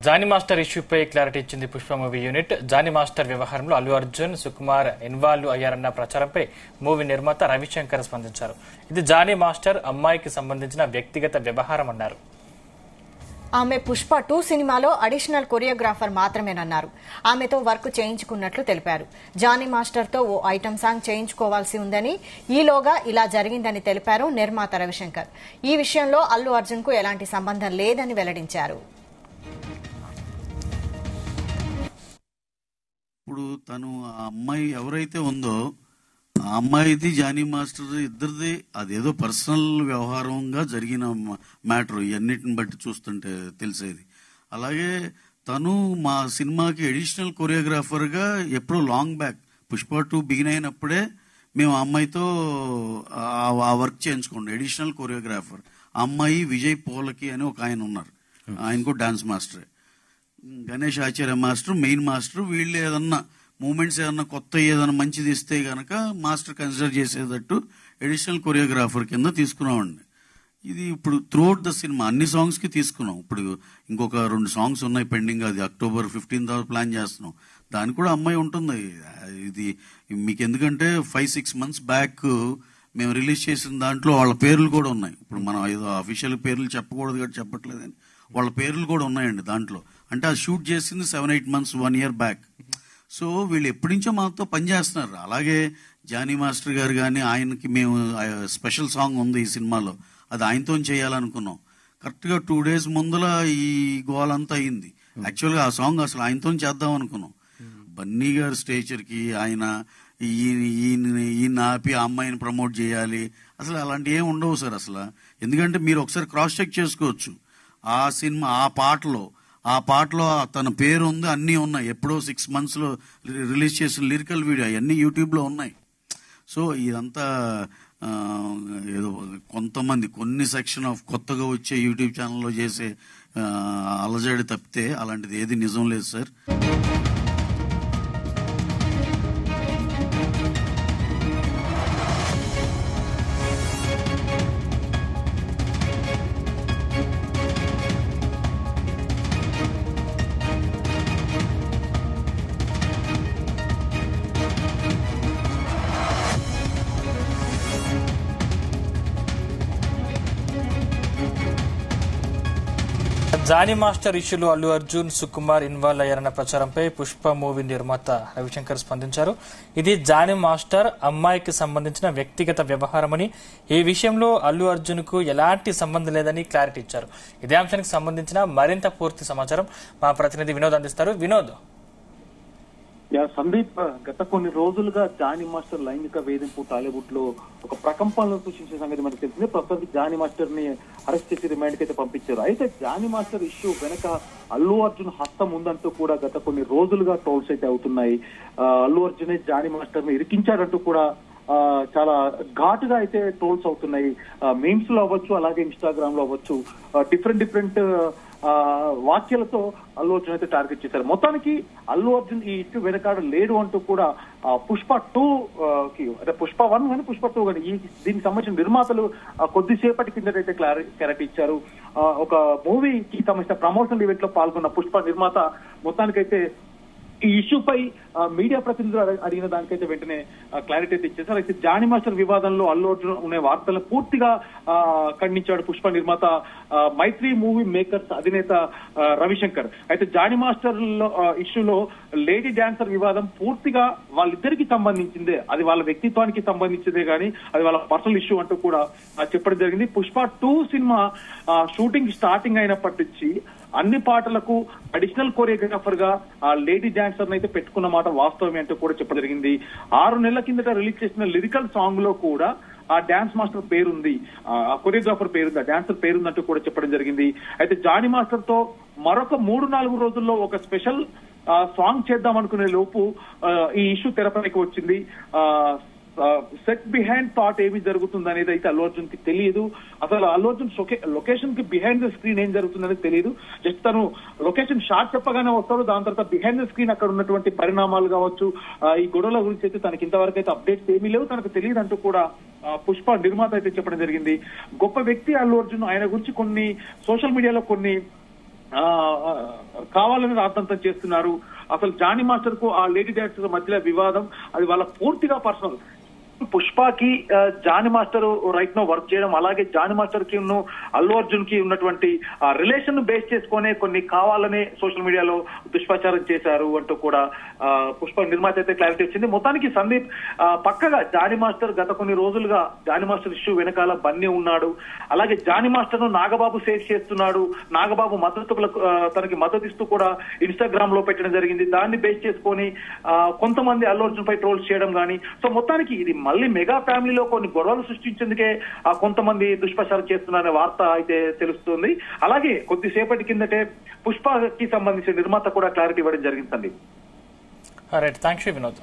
Johnny master ఇష్యూపై clarity ఇచ్చింది Pushpa movie unit. Jani master వ్యవహారంలో అల్లు అర్జున్, సుకుమార్ ఇన్వాల్వ్ అయ్యారన్న ప్రచారంపై మూవీ నిర్మాత రవిశంకర్ స్పందించారు. ఇది జానీ మాస్టర్ అమ్మాయికి సంబంధించిన వ్యక్తిగత వ్యవహారం అన్నారు. ఆమె పుష్ప 2 సినిమాలో అడిషనల్ కొరియోగ్రాఫర్ మాత్రమేనన్నారు. ఆమెతో వర్క్ చేయించుకున్నట్లు తెలిపారు. జానీ మాస్టర్ తో ఓ ఐటమ్ సాంగ్ చేయించుకోవాల్సి ఉందని, ఈలోగా ఇలా జరిగిందని తెలిపారు నిర్మాత రవిశంకర్. ఈ విషయంలో అల్లు అర్జున్ కు ఎలాంటి సంబంధం లేదని వెల్లడించారు. ఇప్పుడు తను ఆ అమ్మాయి ఎవరైతే ఉందో ఆ అమ్మాయిది జానీ మాస్టర్ ఇద్దరిది అదేదో పర్సనల్ వ్యవహారంగా జరిగిన మ్యాటర్ ఇవన్నిటిని బట్టి చూస్తుంటే తెలిసేది. అలాగే తను మా సినిమాకి అడిషనల్ కొరియోగ్రాఫర్ గా ఎప్పుడో లాంగ్ బ్యాక్ పుష్ప 2 బిగిన్ అయినప్పుడే మేము ఆ అమ్మాయితో ఆ వర్క్ చేయించుకోండి. అడిషనల్ కొరియోగ్రాఫర్ ఆ అమ్మాయి విజయ్ పోలకి అని ఒక ఆయన ఉన్నారు. ఆయనకు డాన్స్ మాస్టరే. గణేష్ ఆచార్య మాస్టర్ మెయిన్ మాస్టర్. వీళ్ళు ఏదన్నా మూమెంట్స్ ఏదన్నా కొత్త ఏదన్నా మంచిది ఇస్తే గనక మాస్టర్ కన్సిడర్ చేసేటట్టు అడిషనల్ కొరియోగ్రాఫర్ కింద తీసుకున్నామండి. ఇది ఇప్పుడు త్రూఅవుట్ ద సినిమా అన్ని సాంగ్స్ కి తీసుకున్నాం. ఇప్పుడు ఇంకొక 2 సాంగ్స్ ఉన్నాయి పెండింగ్. అది October 15th ప్లాన్ చేస్తున్నాం. దానికి కూడా అమ్మాయి ఉంటుంది. ఇది మీకు ఎందుకంటే 5-6 months బ్యాక్ మేము రిలీజ్ చేసిన దాంట్లో వాళ్ళ పేర్లు కూడా ఉన్నాయి. ఇప్పుడు మనం ఏదో అఫీషియల్ పేర్లు చెప్పకూడదు కాబట్టి చెప్పట్లేదని వాళ్ళ పేర్లు కూడా ఉన్నాయండి దాంట్లో. అంటే అది షూట్ చేసింది 7-8 months 1 year బ్యాక్. సో వీళ్ళు ఎప్పటి నుంచో మాతో పనిచేస్తున్నారు. అలాగే జానీ మాస్టర్ గారు కానీ ఆయనకి మేము స్పెషల్ సాంగ్ ఉంది ఈ సినిమాలో, అది ఆయనతో చేయాలనుకున్నాం. కరెక్ట్ గా 2 days ముందల ఈ గోలంతా అయింది. యాక్చువల్ గా ఆ సాంగ్ అసలు ఆయనతో చేద్దాం అనుకున్నాం. బన్నీ గారి స్టేచర్ కి ఆయన ఈయన ఆపి ఆ అమ్మాయిని ప్రమోట్ చేయాలి, అసలు అలాంటి ఏం ఉండవు సార్ అసలు. ఎందుకంటే మీరు ఒకసారి క్రాస్ చెక్ చేసుకోవచ్చు. ఆ సినిమా ఆ పాటలో తన పేరు ఉంది, అన్నీ ఉన్నాయి. ఎప్పుడో 6 months లో రిలీజ్ చేసిన లిరికల్ వీడియో అవన్నీ యూట్యూబ్ లో ఉన్నాయి. సో ఇదంతా ఏదో కొంతమంది కొన్ని సెక్షన్ ఆఫ్ కొత్తగా వచ్చే యూట్యూబ్ ఛానల్లో చేసే అలజడి తప్పితే అలాంటిది ఏది నిజం లేదు సార్. జానీ మాస్టర్ ఇష్యూలో అల్లు అర్జున్, సుకుమార్ ఇన్వాల్వ్ అయ్యారన్న ప్రచారంపై పుష్ప మూవీ నిర్మాత రవిశంకర్ స్పందించారు. ఇది జానీ మాస్టర్ అమ్మాయికి సంబంధించిన వ్యక్తిగత వ్యవహారమని, ఈ విషయంలో అల్లు అర్జున్ కు ఎలాంటి సంబంధం లేదని క్లారిటీ ఇచ్చారు. ఇదే అంశానికి సంబంధించిన మరింత పూర్తి సమాచారం మా ప్రతినిధి వినోద్ అందిస్తారు. వినోద్. సందీప్, గత కొన్ని రోజులుగా జానీ మాస్టర్ లైంగిక వేధింపు టాలీవుడ్ లో ఒక ప్రకంపనలు సృష్టించే సంగతి మనకు తెలిసింది. ప్రస్తుతం జానీ మాస్టర్ ని అరెస్ట్ చేసి రిమాండ్ కి అయితే పంపించారు. అయితే జానీ మాస్టర్ ఇష్యూ వెనక అల్లు అర్జున్ హస్తం ఉందంటూ కూడా గత కొన్ని రోజులుగా ట్రోల్స్ అయితే అవుతున్నాయి. అల్లు అర్జునే జానీ మాస్టర్ ని ఇరికించాడంటూ కూడా చాలా ఘాటుగా అయితే ట్రోల్స్ అవుతున్నాయి. మీమ్స్ లో అవ్వచ్చు, అలాగే ఇన్స్టాగ్రామ్ లో అవ్వచ్చు, డిఫరెంట్ వాక్యాలతో అల్లు అర్జున్ అయితే టార్గెట్ చేశారు. మొత్తానికి అల్లు అర్జున్ ఈ ఇష్యూ వెనకాడ లేడు అంటూ కూడా పుష్ప 2 కి, అంటే పుష్ప 1 కానీ పుష్ప 2 కానీ దీనికి సంబంధించిన నిర్మాతలు కొద్దిసేపటి కిందటైతే క్లారిటీ ఇచ్చారు. ఒక మూవీకి సంబంధించిన ప్రమోషనల్ ఈవెంట్ లో పాల్గొన్న పుష్ప నిర్మాత మొత్తానికైతే ఈ ఇష్యూపై మీడియా ప్రతినిధులు అడిగిన దానికైతే వెంటనే క్లారిటీ అయితే ఇచ్చేసారు. అయితే జానీ మాస్టర్ వివాదంలో అల్లు అర్జున్ అనే వార్తలను పూర్తిగా ఖండించాడు పుష్ప నిర్మాత, మైత్రి మూవీ మేకర్స్ అధినేత రవిశంకర్. అయితే జానీ మాస్టర్ ఇష్యూలో లేడీ డాన్సర్ వివాదం పూర్తిగా వాళ్ళిద్దరికి సంబంధించిందే, అది వాళ్ళ వ్యక్తిత్వానికి సంబంధించిందే కానీ అది వాళ్ళ పర్సనల్ ఇష్యూ అంటూ కూడా చెప్పడం జరిగింది. పుష్ప 2 సినిమా షూటింగ్ స్టార్టింగ్ అయినప్పటి నుంచి అన్ని పాటలకు అడిషనల్ కొరియోగ్రాఫర్ గా ఆ లేడీ డాన్సర్ అయితే పెట్టుకున్న మాట వాస్తవమే అంటూ కూడా చెప్పడం జరిగింది. 6 నెలల కిందట రిలీజ్ చేసిన లిరికల్ సాంగ్ లో కూడా ఆ డాన్స్ మాస్టర్ పేరుంది, ఆ కొరియోగ్రాఫర్ పేరుంది, ఆ డాన్సర్ పేరుందంటూ కూడా చెప్పడం జరిగింది. అయితే జానీ మాస్టర్ తో మరొక 3-4 రోజుల్లో ఒక స్పెషల్ సాంగ్ చేద్దాం అనుకునే లోపు ఈ ఇష్యూ తెరపైకి వచ్చింది. సెట్ బిహైండ్ థాట్ ఏమి జరుగుతుంది అనేది అయితే అల్లు అర్జున్ కి తెలియదు. అసలు అల్లు అర్జున్ లొకేషన్ కి బిహైండ్ ద స్క్రీన్ ఏం జరుగుతుందనేది తెలియదు. జస్ట్ తను లొకేషన్ షాట్ చెప్పగానే వస్తాడు, దాని తర్వాత బిహైండ్ ద స్క్రీన్ అక్కడ ఉన్నటువంటి పరిణామాలు కావచ్చు, ఈ గొడవల గురించి అయితే తనకి ఇంతవరకు అయితే అప్డేట్స్ ఏమీ లేవు, తనకు తెలియదు అంటూ కూడా పుష్ప నిర్మాత అయితే చెప్పడం జరిగింది. గొప్ప వ్యక్తి అల్లు అర్జున్, ఆయన గురించి కొన్ని సోషల్ మీడియాలో కొన్ని కావాలని రాద్ధాంతం చేస్తున్నారు. అసలు జానీ మాస్టర్ కు ఆ లేడీ డాన్సర్ మధ్యలో వివాదం అది వాళ్ళ పూర్తిగా పర్సనల్. పుష్పకి Jani master right no work చేయడం, అలాగే జానీ మాస్టర్ కి అల్లు అర్జున్ కి ఉన్నటువంటి రిలేషన్ బేస్ చేసుకునే కొన్ని కావాలనే సోషల్ మీడియాలో దుష్ప్రచారం చేశారు అంటూ కూడా పుష్ప నిర్మాత అయితే క్లారిటీ వచ్చింది. మొత్తానికి సందీప్ పక్కగా జానీ మాస్టర్ గత కొన్ని రోజులుగా జానీ మాస్టర్ ఇష్యూ వెనకాల బన్నీ ఉన్నాడు. అలాగే జానీ మాస్టర్ ను నాగబాబు సేవ్ చేస్తున్నాడు. నాగబాబు తనకి మద్దతు ఇస్తూ కూడా ఇన్స్టాగ్రామ్ లో పెట్టడం జరిగింది. దాన్ని బేస్ చేసుకొని కొంతమంది అల్లు అర్జున్ పై ట్రోల్స్ చేయడం కానీ, సో మొత్తానికి ఇది మళ్ళీ మెగా ఫ్యామిలీలో కొన్ని గొడవలు సృష్టించేందుకే కొంతమంది దుష్ప్రచారం చేస్తున్నారనే వార్త అయితే తెలుస్తుంది. అలాగే కొద్దిసేపటి కిందటే పుష్పకి సంబంధించిన నిర్మాత కూడా క్లారిటీ ఇవ్వడం జరిగిందండి. Right, thanks Vinod.